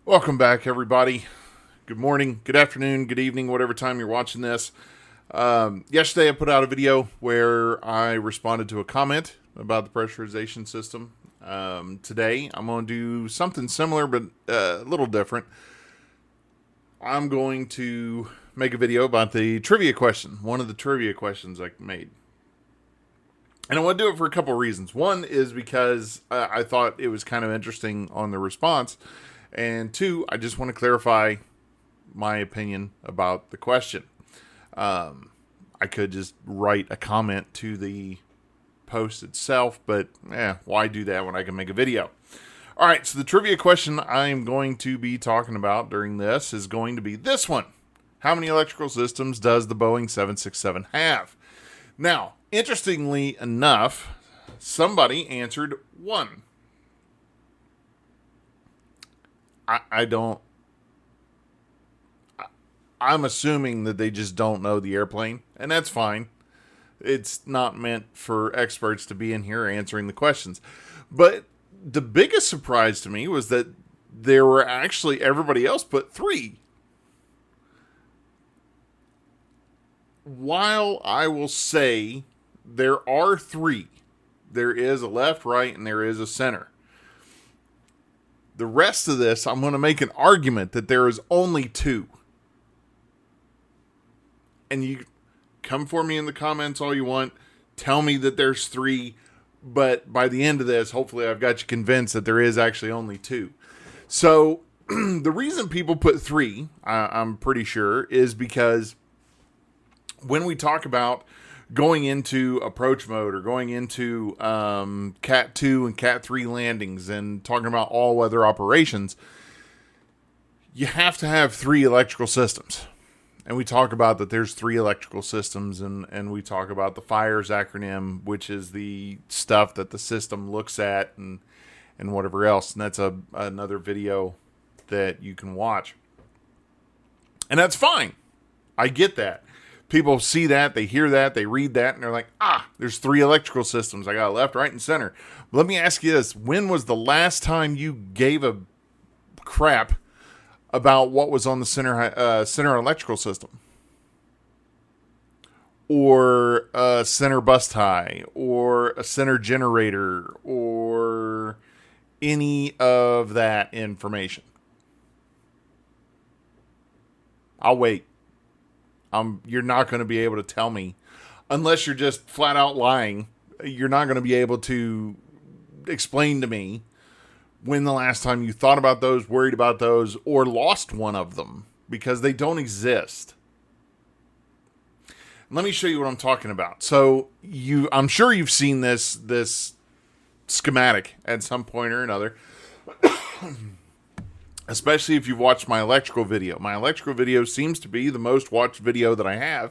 Welcome back, everybody. Good morning, good afternoon, good evening, whatever time you're watching this. Yesterday, I put out a video where I responded to a comment about the pressurization system. Today, I'm going to do something similar, but a little different. I'm going to make a video about the trivia question, one of the trivia questions I made. And I want to do it for a couple of reasons. One is because I thought it was kind of interesting on the response. And two, I just want to clarify my opinion about the question. I could just write a comment to the post itself, but why do that when I can make a video? All right, so the trivia question I'm going to be talking about during this is going to be this one. How many electrical systems does the Boeing 767 have? Now, interestingly enough, somebody answered one. I'm assuming that they just don't know the airplane, and that's fine. It's not meant for experts to be in here answering the questions. But the biggest surprise to me was that there were actually, everybody else put three. While I will say there are three, there is a left, right, and there is a center. The rest of this, I'm going to make an argument that there is only two. And you come for me in the comments all you want. Tell me that there's three. But by the end of this, hopefully I've got you convinced that there is actually only two. So the reason people put three, I'm pretty sure, is because when we talk about going into approach mode or going into Cat 2 and Cat 3 landings and talking about all-weather operations, you have to have three electrical systems. And we talk about that there's three electrical systems, and we talk about the FIRES acronym, which is the stuff that the system looks at and whatever else. And that's another video that you can watch. And that's fine. I get that. People see that, they hear that, they read that, and they're like, there's three electrical systems. I got left, right, and center. But let me ask you this. When was the last time you gave a crap about what was on the center electrical system? Or a center bus tie, or a center generator, or any of that information? I'll wait. You're not going to be able to tell me, unless you're just flat out lying. You're not going to be able to explain to me when the last time you thought about those, worried about those, or lost one of them, because they don't exist. Let me show you what I'm talking about. So I'm sure you've seen this schematic at some point or another. Especially if you've watched my electrical video. My electrical video seems to be the most watched video that I have.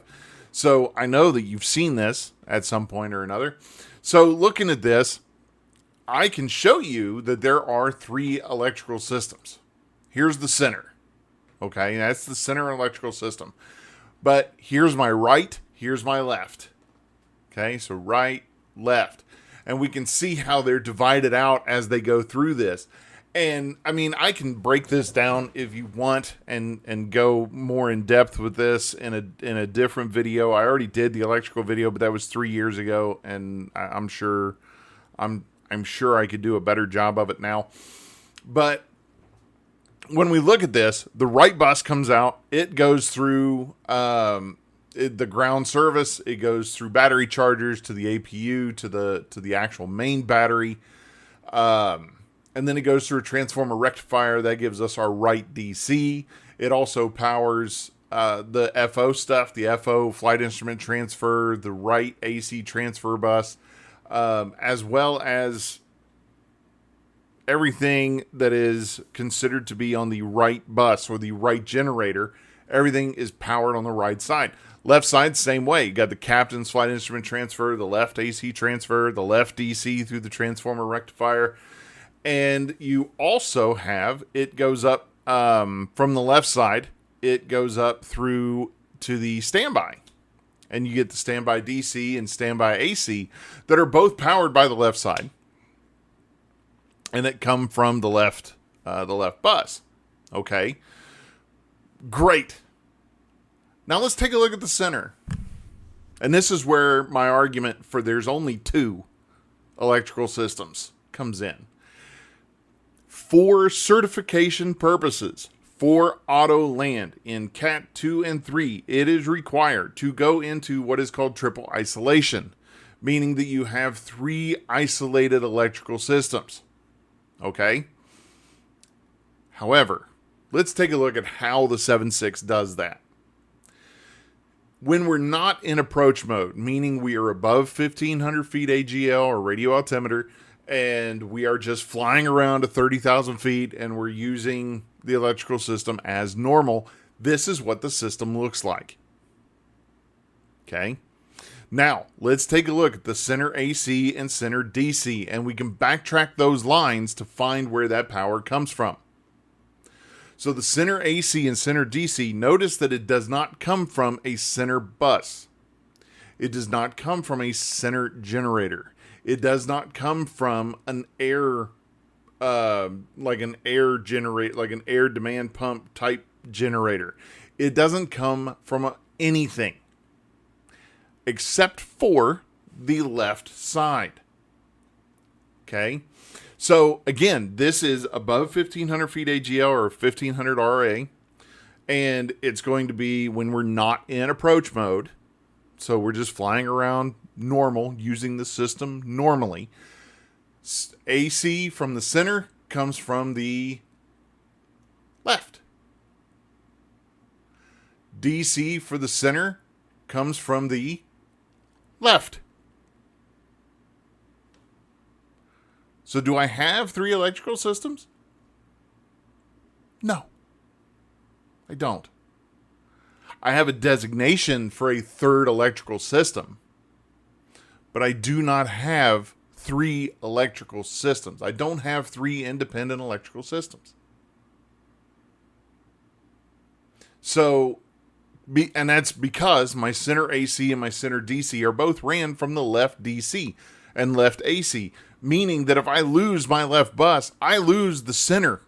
So I know that you've seen this at some point or another. So looking at this, I can show you that there are three electrical systems. Here's the center. Okay, that's the center electrical system. But here's my right, here's my left. Okay, so right, left. And we can see how they're divided out as they go through this. And, I mean, I can break this down if you want and go more in depth with this in a different video. I already did the electrical video, but that was 3 years ago, and I'm sure I could do a better job of it now. But when we look at this, the right bus comes out. It goes through the ground service. It goes through battery chargers to the APU to the actual main battery. And then it goes through a transformer rectifier. That gives us our right DC. It also powers the FO stuff, the FO flight instrument transfer, the right AC transfer bus, as well as everything that is considered to be on the right bus or the right generator. Everything is powered on the right side. Left side, same way. You got the captain's flight instrument transfer, the left AC transfer, the left DC through the transformer rectifier. And you also have, it goes up from the left side, it goes up through to the standby. And you get the standby DC and standby AC that are both powered by the left side. And that come from the left bus. Okay, great. Now let's take a look at the center. And this is where my argument for there's only two electrical systems comes in. For certification purposes, for auto land in Cat 2 and 3, it is required to go into what is called triple isolation, meaning that you have 3 isolated electrical systems. Okay? However, let's take a look at how the 7.6 does that. When we're not in approach mode, meaning we are above 1500 feet AGL or radio altimeter, and we are just flying around to 30,000 feet and we're using the electrical system as normal, this is what the system looks like. Okay? Now, let's take a look at the center AC and center DC, and we can backtrack those lines to find where that power comes from. So the center AC and center DC, notice that it does not come from a center bus. It does not come from a center generator. It does not come from an air, like an air demand pump type generator. It doesn't come from anything except for the left side. Okay? So, again, this is above 1,500 feet AGL or 1,500 RA, and it's going to be when we're not in approach mode, so we're just flying around normal, using the system normally. AC from the center comes from the left. DC for the center comes from the left. So do I have 3 electrical systems? No, I don't. I have a designation for a 3rd electrical system, but I do not have 3 electrical systems. I don't have 3 independent electrical systems. So, and that's because my center AC and my center DC are both ran from the left DC and left AC, meaning that if I lose my left bus, I lose the center.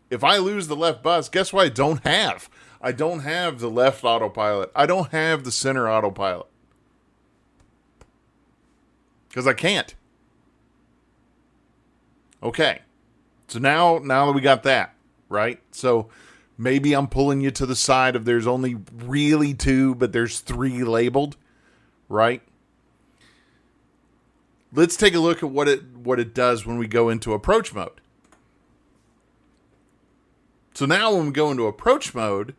If I lose the left bus, guess what I don't have? I don't have the left autopilot. I don't have the center autopilot. Because I can't. Okay. So now that we got that, right? So maybe I'm pulling you to the side of there's only really 2, but there's 3 labeled, right? Let's take a look at what it does when we go into approach mode. So now when we go into approach mode,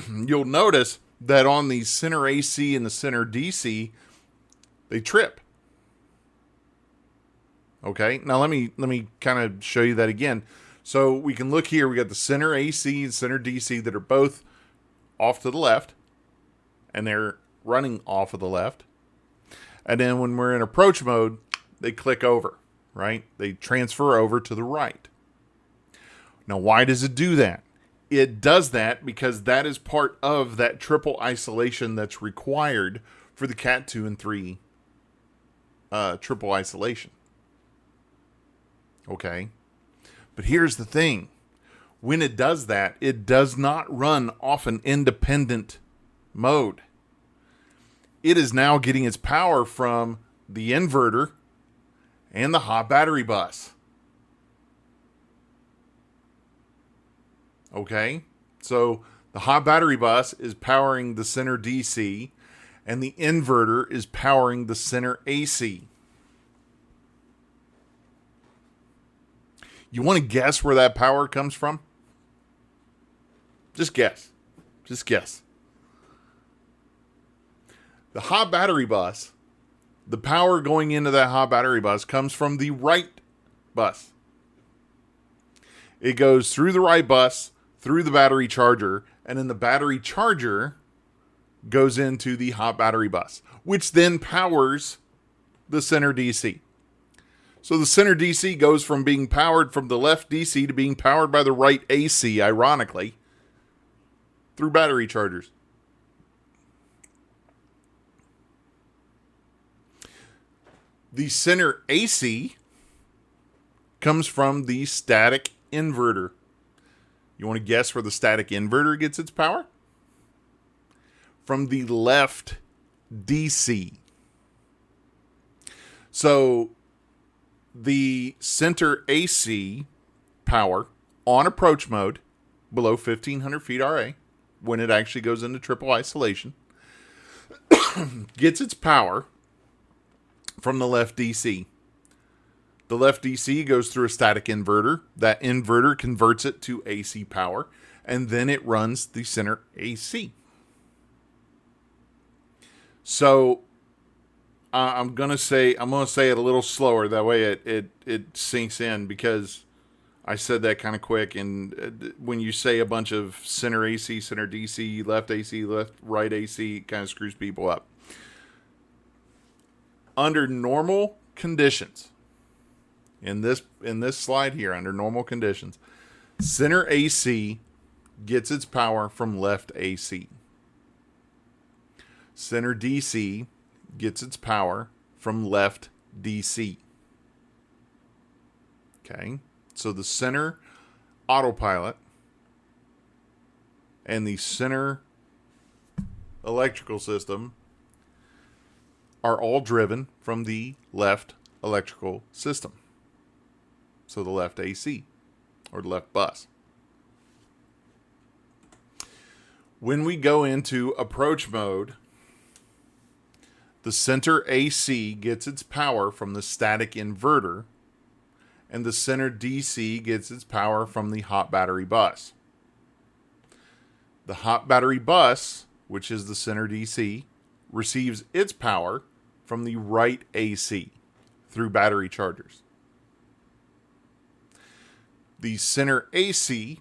you'll notice that on the center AC and the center DC, they trip. Okay, now let me kind of show you that again. So we can look here, we got the center AC and center DC that are both off to the left, and they're running off of the left. And then when we're in approach mode, they click over, right? They transfer over to the right. Now, why does it do that? It does that because that is part of that triple isolation that's required for the Cat 2 and 3 triple isolation. Okay? But here's the thing. When it does that, it does not run off an independent mode. It is now getting its power from the inverter and the hot battery bus. Okay? So the hot battery bus is powering the center DC, and the inverter is powering the center AC. You want to guess where that power comes from? Just guess. Just guess. The hot battery bus, the power going into that hot battery bus comes from the right bus. It goes through the right bus, through the battery charger, and then the battery charger goes into the hot battery bus, which then powers the center DC. So the center DC goes from being powered from the left DC to being powered by the right AC, ironically, through battery chargers. The center AC comes from the static inverter. You want to guess where the static inverter gets its power? From the left DC. So the center AC power on approach mode below 1500 feet RA, when it actually goes into triple isolation, gets its power from the left DC. The left DC goes through a static inverter. That inverter converts it to AC power, and then it runs the center AC. So I'm gonna say it a little slower. That way it sinks in, because I said that kind of quick. And when you say a bunch of center AC, center DC, left AC, left right AC, it kind of screws people up. Under normal conditions, in this slide here, under normal conditions, center AC gets its power from left AC. Center DC gets its power from left DC. Okay, so the center autopilot and the center electrical system are all driven from the left electrical system. So the left AC, or the left bus. When we go into approach mode, the center AC gets its power from the static inverter, and the center DC gets its power from the hot battery bus. The hot battery bus, which is the center DC, receives its power from the right AC through battery chargers. The center AC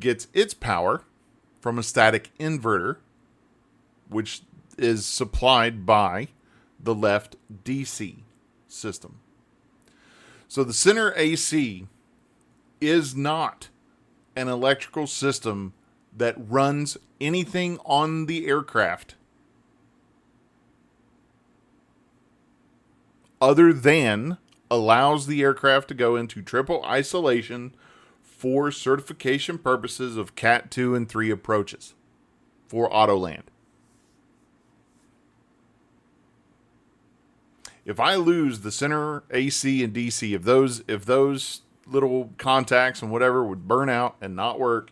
gets its power from a static inverter, which is supplied by the left DC system. So the center AC is not an electrical system that runs anything on the aircraft other than allows the aircraft to go into triple isolation for certification purposes of Cat 2 and 3 approaches for Autoland. If I lose the center AC and DC, if those little contacts and whatever would burn out and not work,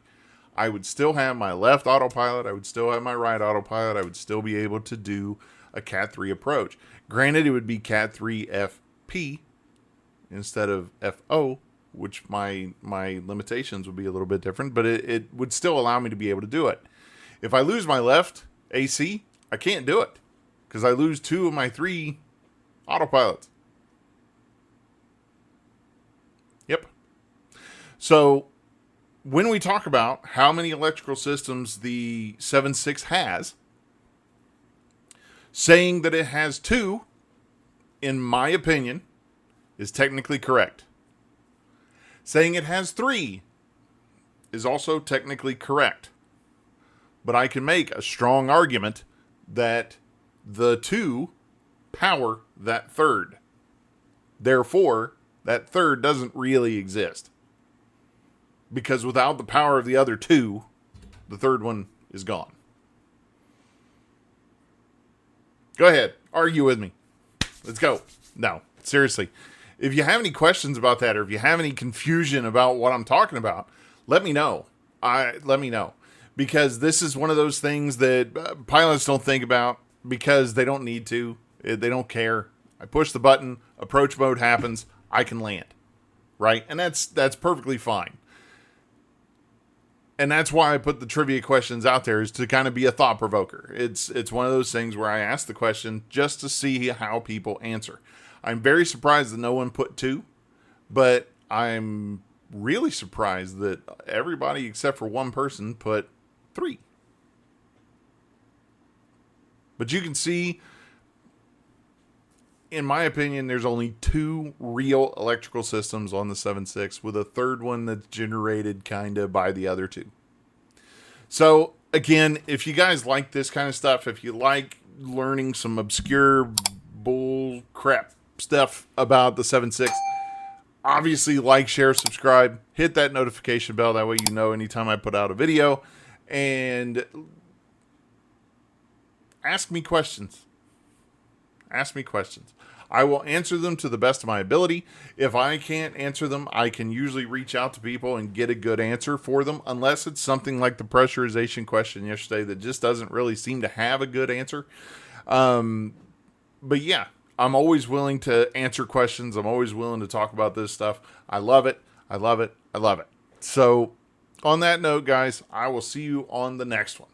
I would still have my left autopilot, I would still have my right autopilot, I would still be able to do a Cat 3 approach. Granted, it would be Cat 3 FP instead of FO, which my limitations would be a little bit different, but it would still allow me to be able to do it. If I lose my left AC, I can't do it, because I lose 2 of my 3 autopilots. Yep. So when we talk about how many electrical systems the 7.6 has, saying that it has 2, in my opinion, is technically correct. Saying it has 3 is also technically correct. But I can make a strong argument that the 2 power that third. Therefore, that third doesn't really exist. Because without the power of the other 2, the third one is gone. Go ahead. Argue with me. Let's go. No, seriously. If you have any questions about that, or if you have any confusion about what I'm talking about, let me know. Let me know. Because this is one of those things that pilots don't think about, because they don't need to. They don't care. I push the button, approach mode happens, I can land. Right? And that's perfectly fine. And that's why I put the trivia questions out there, is to kind of be a thought provoker. It's one of those things where I ask the question just to see how people answer. I'm very surprised that no one put 2, but I'm really surprised that everybody except for one person put 3. But you can see, in my opinion, there's only 2 real electrical systems on the 7.6, with a third one that's generated kind of by the other 2. So, again, if you guys like this kind of stuff, if you like learning some obscure bull crap stuff about the 7.6, Obviously, like, share, subscribe, hit that notification bell. That way you know anytime I put out a video. And ask me questions. Ask me questions. I will answer them to the best of my ability. If I can't answer them, I can usually reach out to people and get a good answer for them, unless it's something like the pressurization question yesterday that just doesn't really seem to have a good answer. But yeah, I'm always willing to answer questions. I'm always willing to talk about this stuff. I love it. I love it. I love it. So on that note, guys, I will see you on the next one.